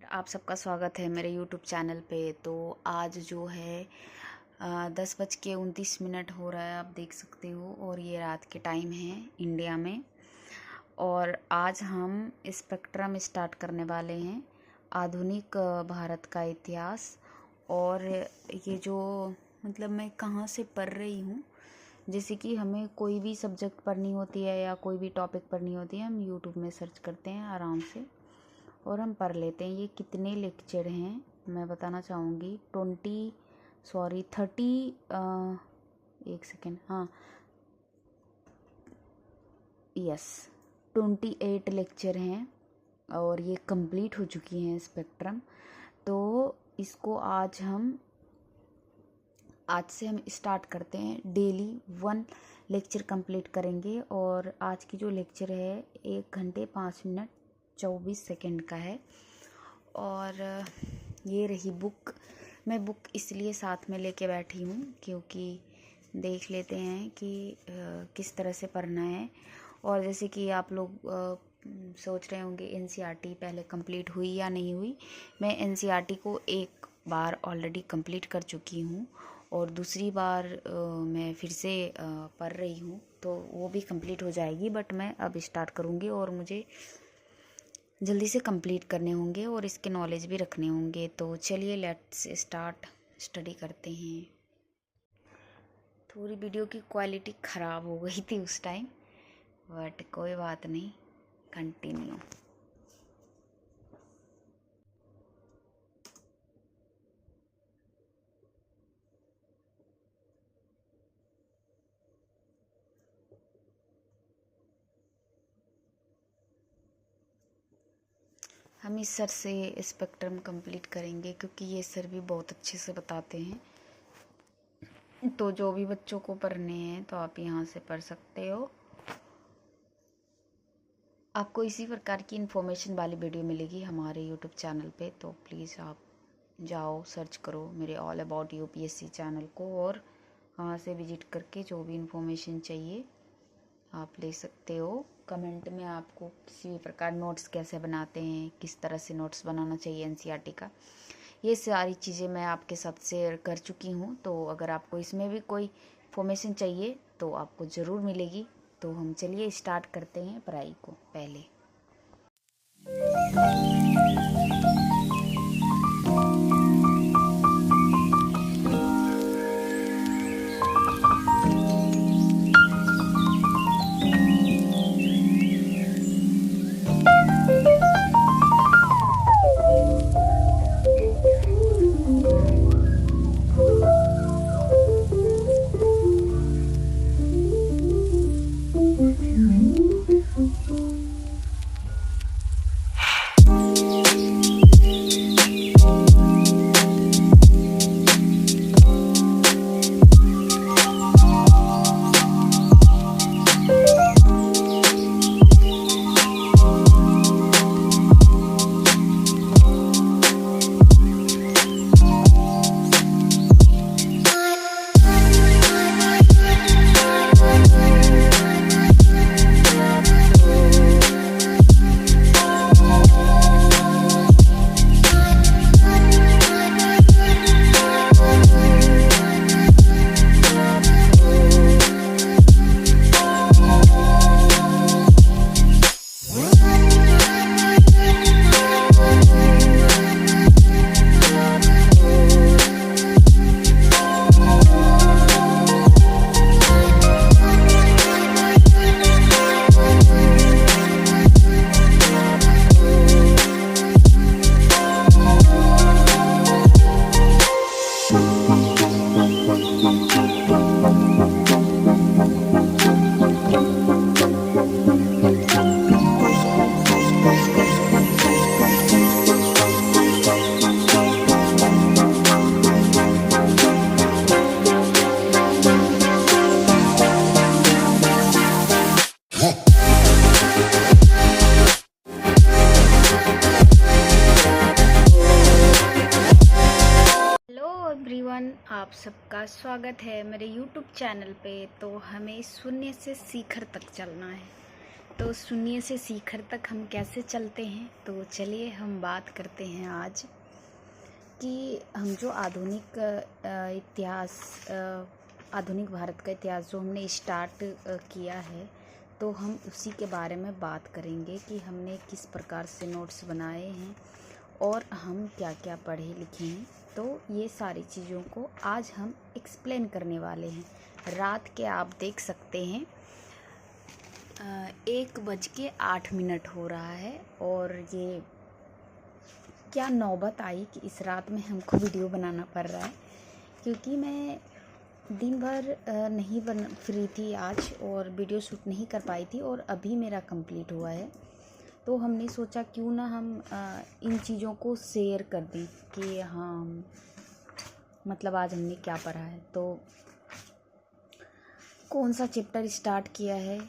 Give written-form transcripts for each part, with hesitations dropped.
आप सबका स्वागत है मेरे YouTube चैनल पे। तो आज जो है 10:29 हो रहा है, आप देख सकते हो, और ये रात के टाइम है इंडिया में। और आज हम स्पेक्ट्रम स्टार्ट करने वाले हैं, आधुनिक भारत का इतिहास। और ये जो मतलब मैं कहाँ से पढ़ रही हूँ, जैसे कि हमें कोई भी सब्जेक्ट पढ़नी होती है या कोई भी टॉपिक पढ़नी होती है, हम YouTube में सर्च करते हैं आराम से और हम पढ़ लेते हैं। ये कितने लेक्चर हैं मैं बताना चाहूँगी। 30 एक सेकेंड, हाँ यस 28 लेक्चर हैं और ये कंप्लीट हो चुकी हैं स्पेक्ट्रम। तो इसको आज से हम स्टार्ट करते हैं। डेली 1 लेक्चर कंप्लीट करेंगे और आज की जो लेक्चर है 1 घंटे 5 मिनट 24 सेकंड का है। और ये रही बुक। मैं बुक इसलिए साथ में लेके बैठी हूँ क्योंकि देख लेते हैं कि किस तरह से पढ़ना है। और जैसे कि आप लोग सोच रहे होंगे एनसीईआरटी पहले कंप्लीट हुई या नहीं हुई। मैं एनसीईआरटी को एक बार ऑलरेडी कंप्लीट कर चुकी हूँ और दूसरी बार मैं फिर से पढ़ रही हूँ, तो वो भी कंप्लीट हो जाएगी। बट मैं अब स्टार्ट करूँगी और मुझे जल्दी से कंप्लीट करने होंगे और इसके नॉलेज भी रखने होंगे। तो चलिए लेट्स स्टार्ट स्टडी करते हैं। थोड़ी वीडियो की क्वालिटी ख़राब हो गई थी उस टाइम, बट कोई बात नहीं, कंटिन्यू। हम इस सर से स्पेक्ट्रम कंप्लीट करेंगे क्योंकि ये सर भी बहुत अच्छे से बताते हैं। तो जो भी बच्चों को पढ़ने हैं तो आप यहाँ से पढ़ सकते हो। आपको इसी प्रकार की इन्फॉर्मेशन वाली वीडियो मिलेगी हमारे यूट्यूब चैनल पे, तो प्लीज़ आप जाओ सर्च करो मेरे ऑल अबाउट यूपीएससी चैनल को और वहाँ से विजिट करके जो भी इन्फॉर्मेशन चाहिए आप ले सकते हो। कमेंट में आपको किसी भी प्रकार नोट्स कैसे बनाते हैं, किस तरह से नोट्स बनाना चाहिए एनसीईआरटी का, ये सारी चीज़ें मैं आपके साथ शेयर कर चुकी हूँ। तो अगर आपको इसमें भी कोई इन्फॉर्मेशन चाहिए तो आपको ज़रूर मिलेगी। तो हम चलिए स्टार्ट करते हैं पढ़ाई को। पहले आप सबका स्वागत है मेरे YouTube चैनल पे। तो हमें शून्य से शिखर तक चलना है। तो शून्य से शिखर तक हम कैसे चलते हैं। तो चलिए हम बात करते हैं आज कि हम जो आधुनिक इतिहास, आधुनिक भारत का इतिहास जो हमने स्टार्ट किया है, तो हम उसी के बारे में बात करेंगे कि हमने किस प्रकार से नोट्स बनाए हैं और हम क्या क्या पढ़े लिखे हैं। तो ये सारी चीज़ों को आज हम एक्सप्लेन करने वाले हैं। रात के आप देख सकते हैं 1:08 हो रहा है और ये क्या नौबत आई कि इस रात में हमको वीडियो बनाना पड़ रहा है, क्योंकि मैं दिन भर नहीं फ्री थी आज और वीडियो शूट नहीं कर पाई थी और अभी मेरा कंप्लीट हुआ है। तो हमने सोचा क्यों ना हम इन चीज़ों को शेयर कर दें कि हाँ मतलब आज हमने क्या पढ़ा है, तो कौन सा चैप्टर स्टार्ट किया है,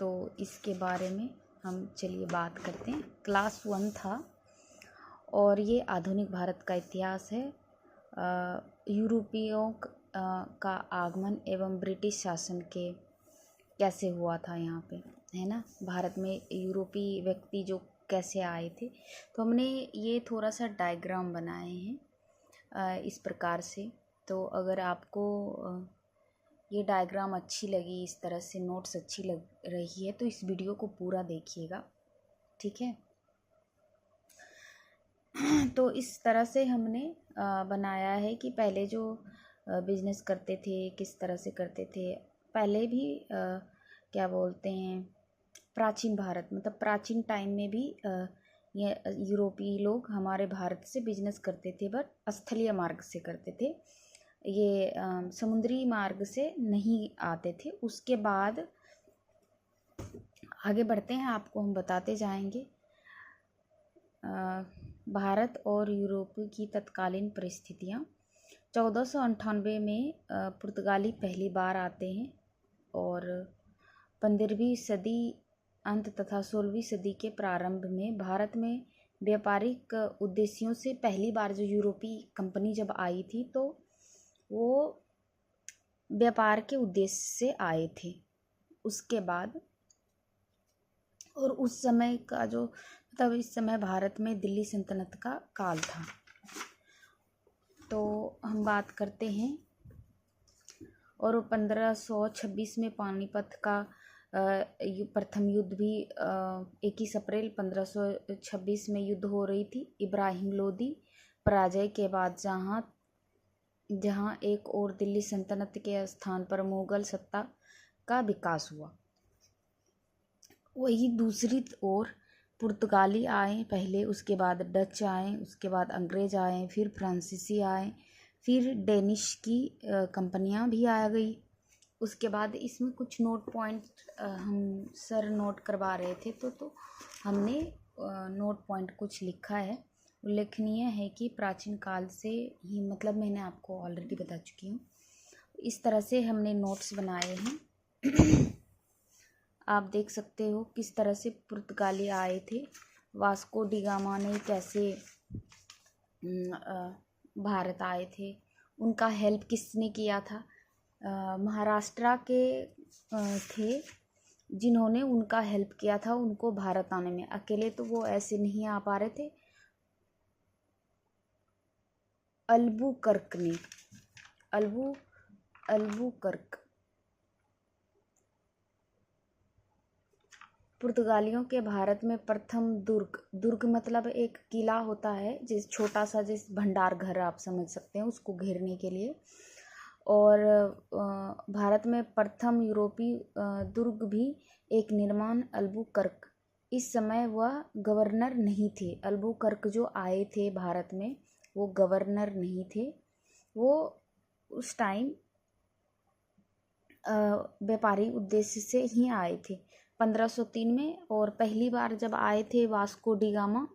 तो इसके बारे में हम चलिए बात करते हैं। क्लास 1 था और ये आधुनिक भारत का इतिहास है। यूरोपियों का आगमन एवं ब्रिटिश शासन के कैसे हुआ था यहाँ पे, है ना, भारत में यूरोपीय व्यक्ति जो कैसे आए थे। तो हमने ये थोड़ा सा डायग्राम बनाए हैं इस प्रकार से। तो अगर आपको ये डायग्राम अच्छी लगी, इस तरह से नोट्स अच्छी लग रही है, तो इस वीडियो को पूरा देखिएगा, ठीक है। तो इस तरह से हमने बनाया है कि पहले जो बिजनेस करते थे किस तरह से करते थे। पहले भी क्या बोलते हैं, प्राचीन भारत मतलब प्राचीन टाइम में भी ये यूरोपीय लोग हमारे भारत से बिजनेस करते थे, बट स्थलीय मार्ग से करते थे, ये समुद्री मार्ग से नहीं आते थे। उसके बाद आगे बढ़ते हैं, आपको हम बताते जाएंगे भारत और यूरोप की तत्कालीन परिस्थितियाँ। 1498 में पुर्तगाली पहली बार आते हैं और 15वीं सदी अंत तथा 16वीं सदी के प्रारंभ में भारत में व्यापारिक उद्देश्यों से पहली बार जो यूरोपीय कंपनी जब आई थी, तो वो व्यापार के उद्देश्य से आए थे। उसके बाद और उस समय का जो मतलब इस समय भारत में दिल्ली सल्तनत का काल था। तो हम बात करते हैं और 1526 में पानीपत का प्रथम युद्ध भी 21 अप्रैल 1526 में युद्ध हो रही थी। इब्राहिम लोदी पराजय के बाद जहां एक और दिल्ली सल्तनत के स्थान पर मुगल सत्ता का विकास हुआ, वही दूसरी ओर पुर्तगाली आए पहले, उसके बाद डच आए, उसके बाद अंग्रेज आए, फिर फ्रांसीसी आए, फिर डेनिश की कंपनियां भी आ गई। उसके बाद इसमें कुछ नोट पॉइंट हम सर नोट करवा रहे थे, तो हमने नोट पॉइंट कुछ लिखा है। उल्लेखनीय है कि प्राचीन काल से ही, मतलब मैंने आपको ऑलरेडी बता चुकी हूँ। इस तरह से हमने नोट्स बनाए हैं। आप देख सकते हो किस तरह से पुर्तगाली आए थे, वास्को डी गामा ने कैसे भारत आए थे, उनका हेल्प किसने किया था। महाराष्ट्र के थे जिन्होंने उनका हेल्प किया था उनको भारत आने में। अकेले तो वो ऐसे नहीं आ पा रहे थे। अल्बुकर्क ने अल्बुकर्क पुर्तगालियों के भारत में प्रथम दुर्ग मतलब एक किला होता है, जिस छोटा सा जिस भंडार घर आप समझ सकते हैं, उसको घेरने के लिए। और भारत में प्रथम यूरोपीय दुर्ग भी एक निर्माण अल्बुकर्क। इस समय वह गवर्नर नहीं थे। अल्बुकर्क जो आए थे भारत में वो गवर्नर नहीं थे, वो उस टाइम व्यापारी उद्देश्य से ही आए थे 1503 में। और पहली बार जब आए थे वास्को डी गामा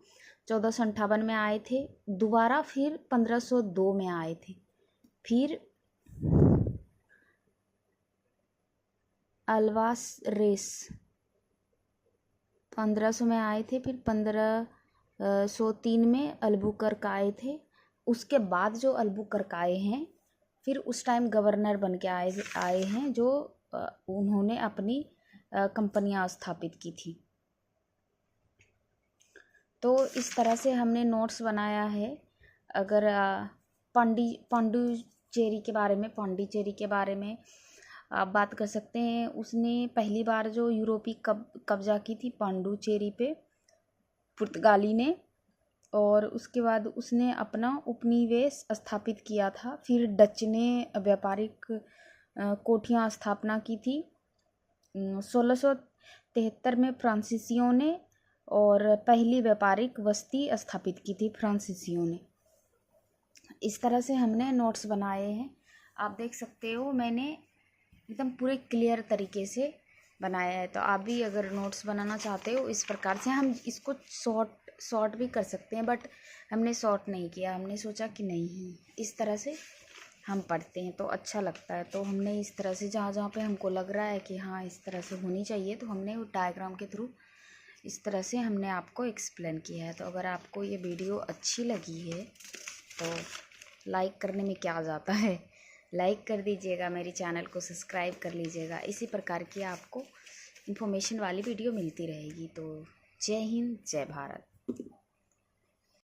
1458 में आए थे, दोबारा फिर 1502 में आए थे, फिर अल्वास रेस 1500 में आए थे, फिर 1503 में अल्बुकर्क आए थे। उसके बाद जो अल्बुकर्क आए हैं फिर उस टाइम गवर्नर बन के आए हैं, जो उन्होंने अपनी कंपनियां स्थापित की थी। तो इस तरह से हमने नोट्स बनाया है। अगर पांडिचेरी के बारे में आप बात कर सकते हैं। उसने पहली बार जो यूरोपीय कब्जा की थी पांडिचेरी पे पुर्तगाली ने, और उसके बाद उसने अपना उपनिवेश स्थापित किया था। फिर डच ने व्यापारिक कोठियाँ स्थापना की थी। 1673 में फ्रांसीसियों ने और पहली व्यापारिक बस्ती स्थापित की थी फ्रांसीसियों ने। इस तरह से हमने नोट्स बनाए हैं। आप देख सकते हो मैंने एकदम पूरे क्लियर तरीके से बनाया है। तो आप भी अगर नोट्स बनाना चाहते हो इस प्रकार से, हम इसको शॉर्ट भी कर सकते हैं, बट हमने शॉर्ट नहीं किया। हमने सोचा कि नहीं, इस तरह से हम पढ़ते हैं तो अच्छा लगता है। तो हमने इस तरह से जहाँ जहाँ पे हमको लग रहा है कि हाँ इस तरह से होनी चाहिए, तो हमने वो डायग्राम के थ्रू इस तरह से हमने आपको एक्सप्लेन किया है। तो अगर आपको ये वीडियो अच्छी लगी है तो लाइक करने में क्या जाता है, लाइक कर दीजिएगा, मेरे चैनल को सब्सक्राइब कर लीजिएगा। इसी प्रकार की आपको इन्फॉर्मेशन वाली वीडियो मिलती रहेगी। तो जय हिंद, जय भारत।